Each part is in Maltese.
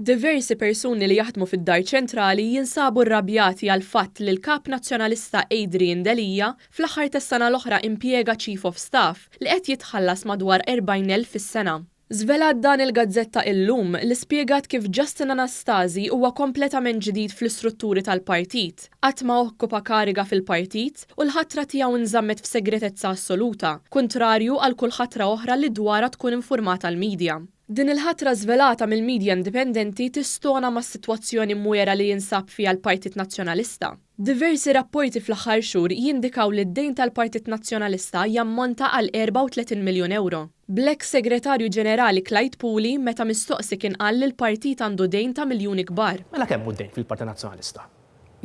Diversi persuni li jaħdmu fid-Dar Ċentrali jinsabu rrabjati għal fatt li l-kap nazzjonalista Adrian Delija fl-aħħar tas-sena l-oħra impjega Chief of Staff li qed jitħallas madwar 40,000 fis-sena. Żvelat dan il-Gazzetta Illum li spjegat kif Justin Anastasi huwa kompletament ġdid fl-istrutturi tal-partit, qatt ma okkupa kariga fil-partit u l-ħatra tiegħu nżammet f'segretezza assoluta, kontrarju għal kull ħatra oħra li dwarha tkun infurmata l-medja. Din il-ħatra żvelata mill-medja indipendenti tistona ma' sitwazzjoni mwera li jinsab fiha l-Partit Nazzjonalista. Diversi rapporti fl-aħħar xhur jindikaw li d-dejn tal-Partit Nazzjonalista jammonta għal 34 miljun euro. Bl-eks Segretarju Ġenerali Clyde Pooley meta mistoqsi kien qal li l-partit għandu dejn ta' miljuni kbar. Mela kemm hu d-dejn fil-Partit Nazzjonalista?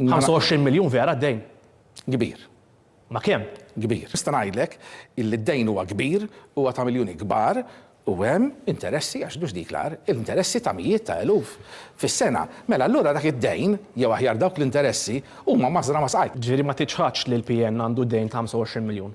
25 miljun vera d-dejn. Kbir. Ma kemm? Kbir. Nista' ngħidlek illi d-dejn huwa kbir huwa ta' miljuni kbar u hemm interessi għax dux diklar l-interessi ta' mijiet ta' eluf fis-sena. Mela allura dak id-dejn jew aħjar dawk l-interessi huma mażra ma sqajt. Ġifieri ma tiċħadx li l-PN għandu dejn ta' 25 miljun.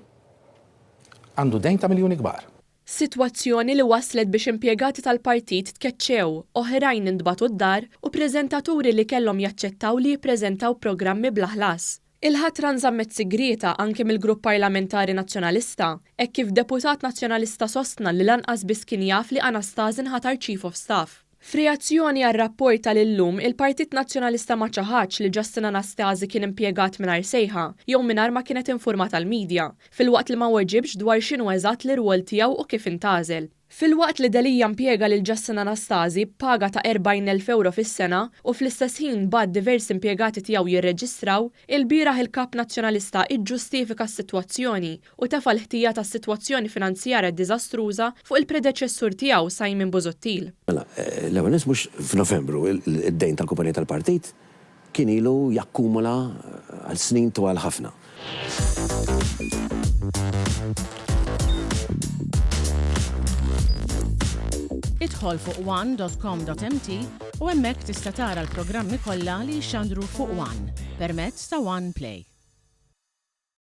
Għandu dejn ta' miljuni kbar. Sitwazzjoni li waslet biex impjegati tal-partit tkeċċew, oħrajn intbagħtu d-dar u preżentaturi li kellhom jaċċettaw li jippreżentaw programmi bla ħlas. Il-ħatra nżammet sigrita anke mill-Grupp Parlamentari Nazzjonalista, hekk kif deputat nazzjonalista sostna li lanqas biss kien jaf li Anastasi nħatar Chief of Staff. F'reazzjoni għar-rapport tal-illum, il-Partit Nazzjonalista ma ċaħax li Justin Anastasi kien impjegat mingħajr sejħa jew mingħajr ma kienet infurmata tal-medja, filwaqt li ma weġibx dwar x'inhu eżatt l-irwol tiegħu u kif intażel. Fil-waqt li Delija impjega lil Justin Anastasi paga ta' 40,000 euro fis-sena u fl-istess ħin bad diversi impjegati tiegħu jirreġistraw, il-bieraħ il-Kap Nazzjonalista iġġustifika s-sitwazzjoni u tefa' l-ħtija tas-sitwazzjoni finanzjarja diżastruża fuq il-predeċessur tiegħu Simon Busuttil. Mela, l-ewwel mhux f'Novembru id-dejn tal-kumpanija tal-partit kien ilu jakkumula għal snin twal ħafna. Idħol fuq one.com.mt u hemmhekk tista' tara l-programmi kollha li jxandru fuq One permezz ta' One Play.